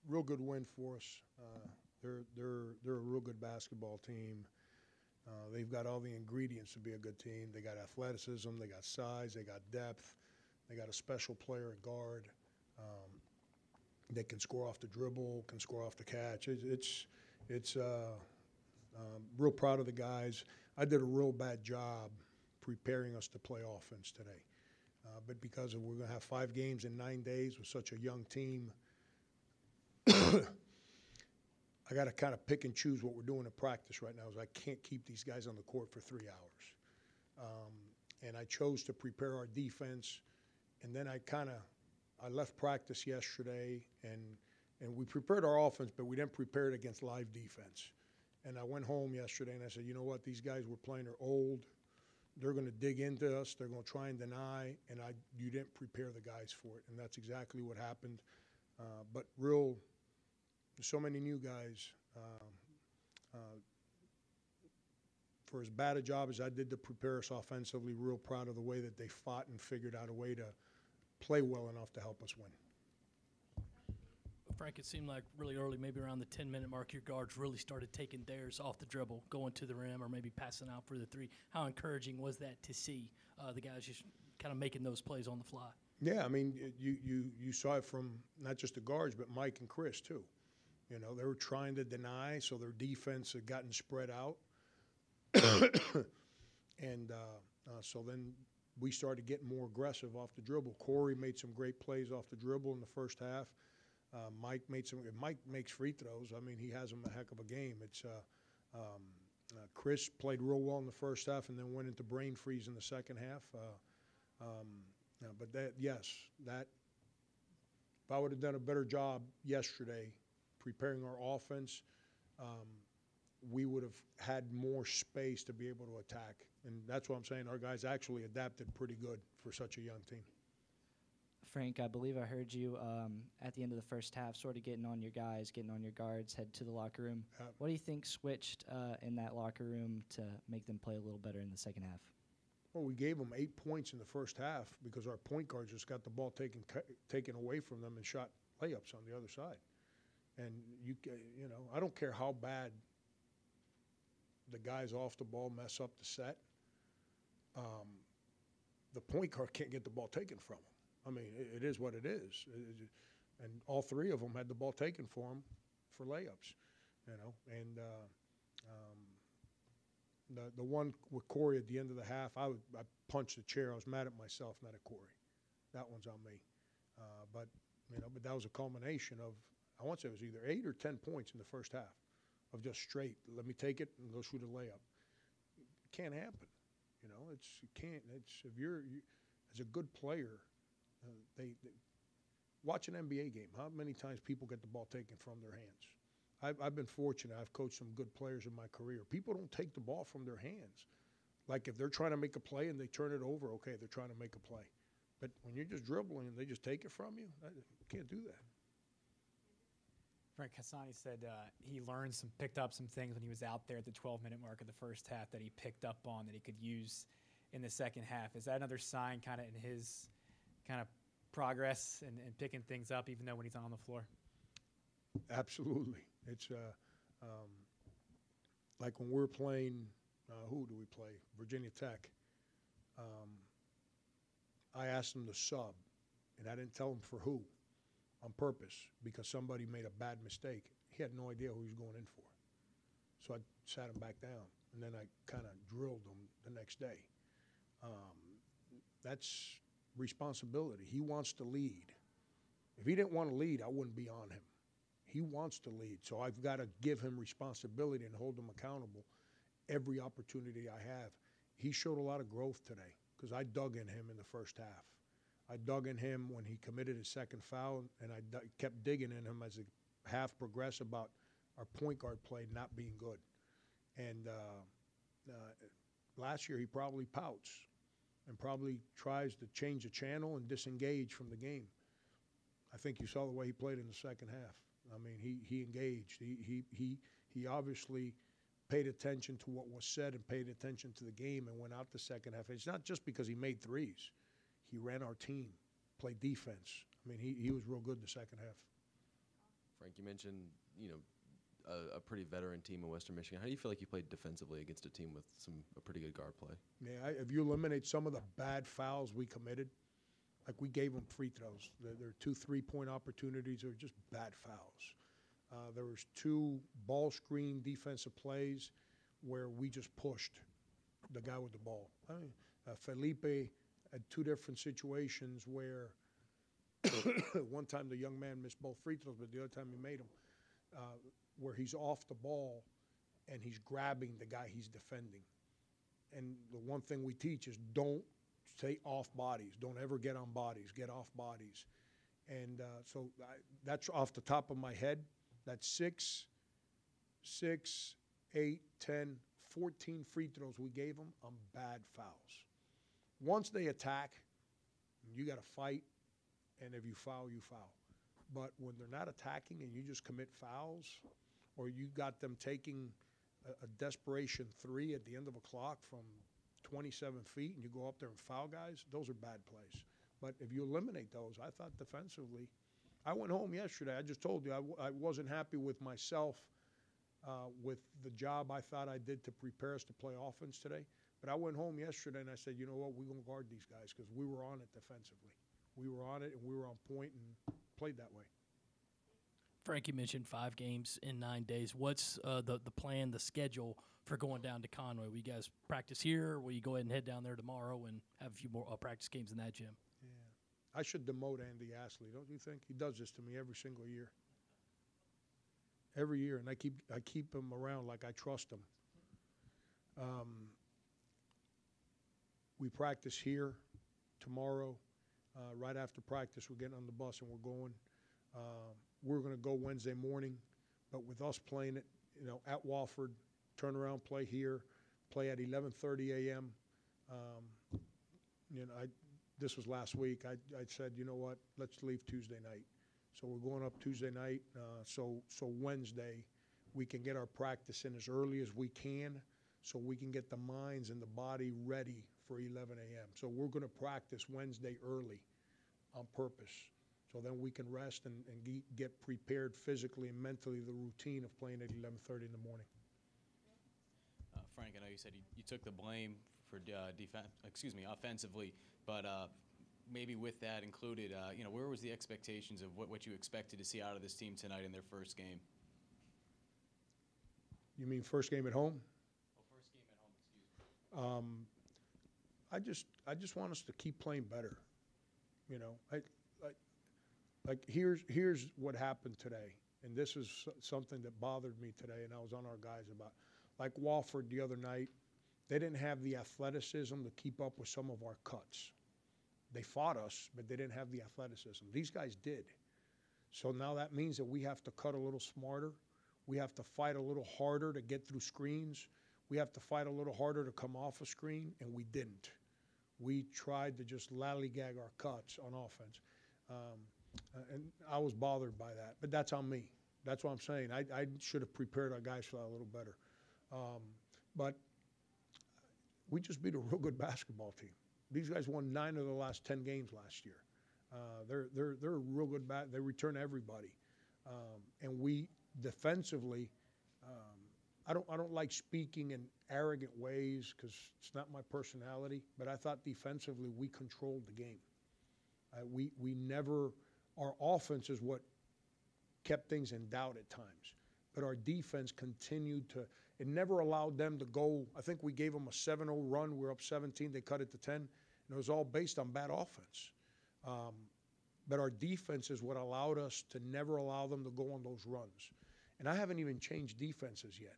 real good win for us. They're a real good basketball team. They've got all the ingredients to be a good team. They got athleticism, they got size, they got depth, they got a special player at guard. They can score off the dribble, can score off the catch. Real proud of the guys. I did a real bad job preparing us to play offense today. But because we're going to have 5 games in 9 days with such a young team, I got to kind of pick and choose what we're doing in practice right now. Is I can't keep these guys on the court for 3 hours. And I chose to prepare our defense, and then I left practice yesterday, and we prepared our offense, but we didn't prepare it against live defense. And I went home yesterday, and I said, you know what, these guys we're playing are old. They're going to dig into us. They're going to try and deny, and you didn't prepare the guys for it, and that's exactly what happened. But so many new guys. For as bad a job as I did to prepare us offensively, real proud of the way that they fought and figured out a way to play well enough to help us win. Frank, it seemed like really early, maybe around the 10-minute mark, your guards really started taking theirs off the dribble, going to the rim or maybe passing out for the three. How encouraging was that to see the guys just kind of making those plays on the fly? Yeah, I mean, you saw it from not just the guards, but Mike and Chris too. You know, they were trying to deny, so their defense had gotten spread out. And so then we started getting more aggressive off the dribble. Corey made some great plays off the dribble in the first half. Mike makes free throws. I mean, he has him a heck of a game. Chris played real well in the first half and then went into brain freeze in the second half. But if I would have done a better job yesterday preparing our offense, we would have had more space to be able to attack. And that's what I'm saying. Our guys actually adapted pretty good for such a young team. Frank, I believe I heard you at the end of the first half sort of getting on your guys, getting on your guards, head to the locker room. What do you think switched in that locker room to make them play a little better in the second half? Well, we gave them 8 points in the first half because our point guards just got the ball taken away from them and shot layups on the other side. And, you know, I don't care how bad the guys off the ball mess up the set. The point guard can't get the ball taken from them. I mean, it is what it is. And all 3 of them had the ball taken for them for layups, you know. And the one with Corey at the end of the half, I punched the chair. I was mad at myself, not at Corey. That one's on me. But that was a culmination of, I want to say it was either 8 or 10 points in the first half of just straight, let me take it and go shoot a layup. It can't happen. You know, if you're as a good player, they watch an NBA game. How many times people get the ball taken from their hands? I've been fortunate. I've coached some good players in my career. People don't take the ball from their hands. Like if they're trying to make a play and they turn it over, okay, they're trying to make a play. But when you're just dribbling and they just take it from you, you can't do that. Frank Cassani said he picked up some things when he was out there at the 12-minute mark of the first half that he picked up on that he could use in the second half. Is that another sign kind of in his kind of progress and picking things up even though when he's on the floor? Absolutely. It's like when we're playing, who do we play? Virginia Tech. I asked him to sub, and I didn't tell him for who on purpose because somebody made a bad mistake. He had no idea who he was going in for. So I sat him back down, and then I kind of drilled him the next day. That's responsibility. He wants to lead. If he didn't want to lead, I wouldn't be on him. He wants to lead, so I've got to give him responsibility and hold him accountable every opportunity I have. He showed a lot of growth today because I dug in him in the first half. I dug in him when he committed his second foul, and I kept digging in him as the half progressed about our point guard play not being good. And last year he probably pouts and probably tries to change the channel and disengage from the game. I think you saw the way he played in the second half. I mean, he engaged. He obviously paid attention to what was said and paid attention to the game and went out the second half. It's not just because he made threes. He ran our team, played defense. I mean, he was real good in the second half. Frank, you mentioned, a pretty veteran team in Western Michigan. How do you feel like you played defensively against a team with a pretty good guard play? Yeah, if you eliminate some of the bad fouls we committed, like we gave them free throws. There were 2 3-point opportunities. They were just bad fouls. There was 2 ball screen defensive plays where we just pushed the guy with the ball. Felipe had 2 different situations where one time the young man missed both free throws, but the other time he made them, where he's off the ball and he's grabbing the guy he's defending. And the one thing we teach is don't stay off bodies. Don't ever get on bodies. Get off bodies. And so that's off the top of my head. That's 6, 8, 10, 14 free throws we gave them on bad fouls. Once they attack, you got to fight, and if you foul, you foul. But when they're not attacking and you just commit fouls, or you got them taking a desperation 3 at the end of a clock from 27 feet and you go up there and foul guys, those are bad plays. But if you eliminate those, I thought defensively, I went home yesterday. I just told you I wasn't happy with myself with the job I thought I did to prepare us to play offense today. But I went home yesterday and I said, you know what, we're going to guard these guys because we were on it defensively. We were on it and we were on point and played that way. Frank, you mentioned 5 games in 9 days. What's the plan, the schedule for going down to Conway? Will you guys practice here? Will you go ahead and head down there tomorrow and have a few more practice games in that gym? Yeah. I should demote Andy Astley, don't you think? He does this to me every single year. Every year, and I keep him around like I trust him. We practice here tomorrow. Right after practice, we're getting on the bus and we're going. We're going to go Wednesday morning, but with us playing it, at Wofford, turn around, play here, play at 11:30 a.m. This was last week. I said, you know what? Let's leave Tuesday night. So we're going up Tuesday night. So Wednesday, we can get our practice in as early as we can, so we can get the minds and the body ready for 11 a.m. So we're going to practice Wednesday early on purpose. So then we can rest and get prepared physically and mentally, the routine of playing at 11:30 in the morning. Frank, I know you said you took the blame for offensively, but maybe with that included, where was the expectations of what you expected to see out of this team tonight in their first game? You mean first game at home? Oh, first game at home, excuse me. I just want us to keep playing better. Here's what happened today, and this is something that bothered me today, and I was on our guys about. Like Wofford the other night, they didn't have the athleticism to keep up with some of our cuts. They fought us, but they didn't have the athleticism. These guys did. So now that means that we have to cut a little smarter. We have to fight a little harder to get through screens. We have to fight a little harder to come off a screen, and we didn't. We tried to just lollygag our cuts on offense. And I was bothered by that, but that's on me. That's what I'm saying. I should have prepared our guys for that a little better. But we just beat a real good basketball team. These guys won 9 of the last 10 games last year. They're a real good they return everybody, and we defensively. I don't like speaking in arrogant ways because it's not my personality. But I thought defensively we controlled the game. We never. Our offense is what kept things in doubt at times, but our defense continued to. It never allowed them to go. I think we gave them a 7-0 run. We're up 17. They cut it to 10. And it was all based on bad offense. But our defense is what allowed us to never allow them to go on those runs. And I haven't even changed defenses yet.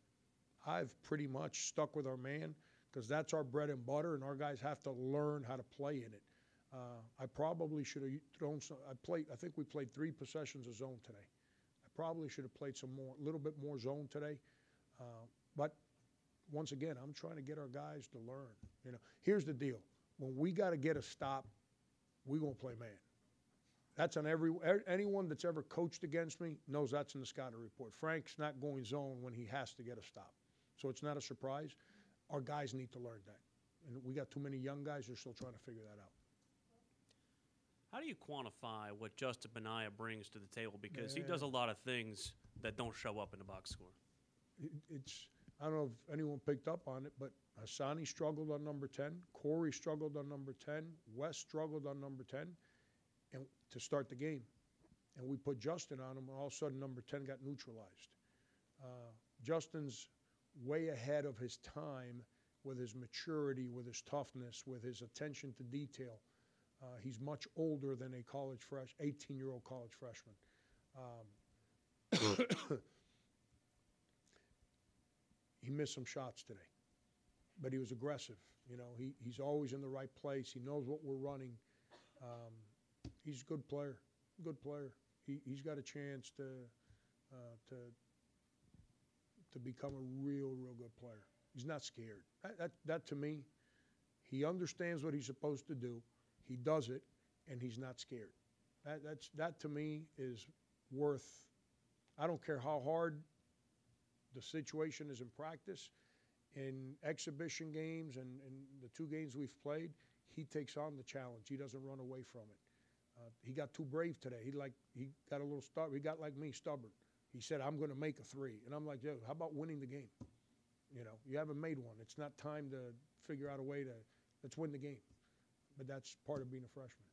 I've pretty much stuck with our man because that's our bread and butter, and our guys have to learn how to play in it. I probably should have thrown some. I think we played 3 possessions of zone today. I probably should have played a little bit more zone today. But once again, I'm trying to get our guys to learn. Here's the deal: when we got to get a stop, we're gonna play man. That's on anyone that's ever coached against me knows that's in the scouting report. Frank's not going zone when he has to get a stop, so it's not a surprise. Our guys need to learn that, and we got too many young guys who are still trying to figure that out. How do you quantify what Justin Minaya brings to the table? Because he does a lot of things that don't show up in the box score. It's I don't know if anyone picked up on it, but Hassani struggled on number 10. Corey struggled on number 10. Wes struggled on number 10 and to start the game. And we put Justin on him, and all of a sudden number 10 got neutralized. Justin's way ahead of his time with his maturity, with his toughness, with his attention to detail. He's much older than a 18-year-old college freshman. He missed some shots today, but he was aggressive. You know, he's always in the right place. He knows what we're running. He's a good player. Good player. He's got a chance to become a real that player. He's not scared. That to me, he understands what he's supposed to do. He does it, and he's not scared. That to me is worth. I don't care how hard the situation is in practice, in exhibition games, and the 2 games we've played. He takes on the challenge. He doesn't run away from it. He got too brave today. He got a little stubborn. He got like me, stubborn. He said, "I'm going to make a 3," and I'm like, "Yo, how about winning the game? You know, you haven't made one. It's not time to figure out a way to let's win the game." But that's part of being a freshman.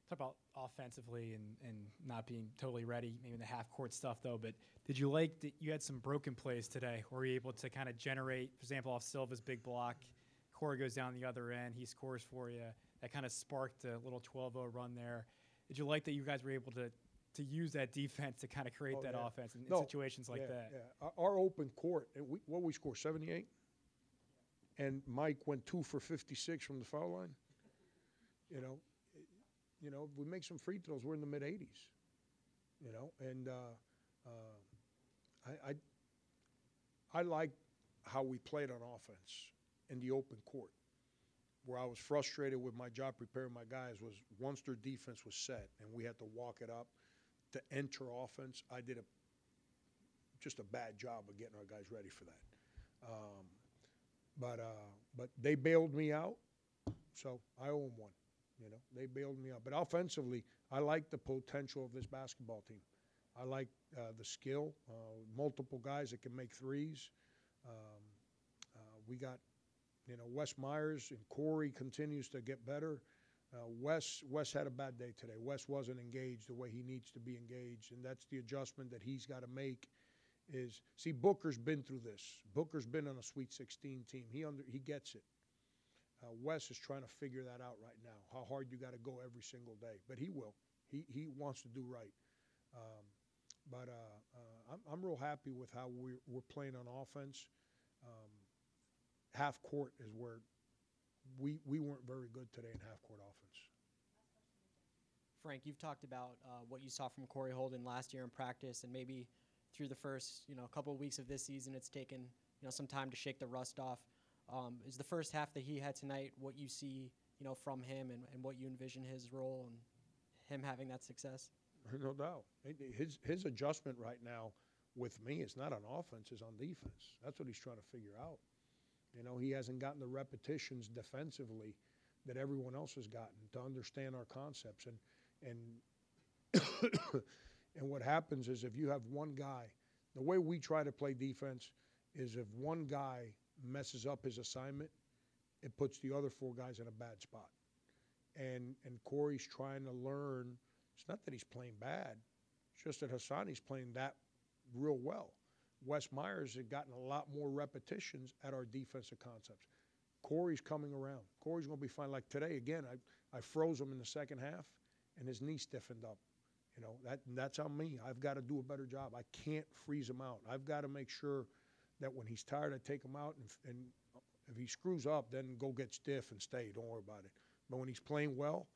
Talk about offensively and not being totally ready, maybe in the half-court stuff, though. But did you like that you had some broken plays today? Were you able to kind of generate, for example, off Silva's big block, Corey goes down the other end, he scores for you. That kind of sparked a little 12-0 run there. Did you like that you guys were able to use that defense to kind of create that offense in situations like that? Yeah. Our open court, and we scored 78? And Mike went 2 for 56 from the foul line. You know, if we make some free throws, we're in the mid-80s. You know, and I like how we played on offense in the open court. Where I was frustrated with my job preparing my guys was once their defense was set and we had to walk it up to enter offense, I did just a bad job of getting our guys ready for that. But they bailed me out, so I owe them one. You know, they bailed me out. But offensively, I like the potential of this basketball team. I like the skill, multiple guys that can make threes. We got, you know, Wes Myers and Corey continues to get better. Wes had a bad day today. Wes wasn't engaged the way he needs to be engaged, and that's the adjustment that he's got to make. See, Booker's been through this. Booker's been on a Sweet 16 team. He gets it. Wes is trying to figure that out right now, how hard you got to go every single day. But he will. He wants to do right. I'm real happy with how we're playing on offense. Half court is where we weren't very good today in half court offense. Frank, you've talked about what you saw from Corey Holden last year in practice, and maybe through the first couple of weeks of this season, it's taken some time to shake the rust off. Is the first half that he had tonight what you see from him and what you envision his role and him having that success? No doubt. His adjustment right now with me is not on offense, it's on defense. That's what he's trying to figure out. You know, he hasn't gotten the repetitions defensively that everyone else has gotten to understand our concepts. And and what happens is if you have one guy, the way we try to play defense is if one guy messes up his assignment, it puts the other 4 guys in a bad spot. And Corey's trying to learn. It's not that he's playing bad. It's just that Hassani's playing that real well. Wes Myers had gotten a lot more repetitions at our defensive concepts. Corey's coming around. Corey's going to be fine. Like today, again, I froze him in the second half, and his knee stiffened up. You know, that's on me. I've got to do a better job. I can't freeze him out. I've got to make sure that when he's tired, I take him out, and if he screws up, then go get stiff and stay. Don't worry about it. But when he's playing well,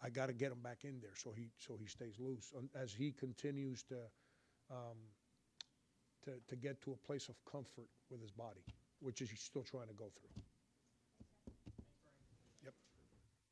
I got to get him back in there so he stays loose as he continues to get to a place of comfort with his body, which is he's still trying to go through.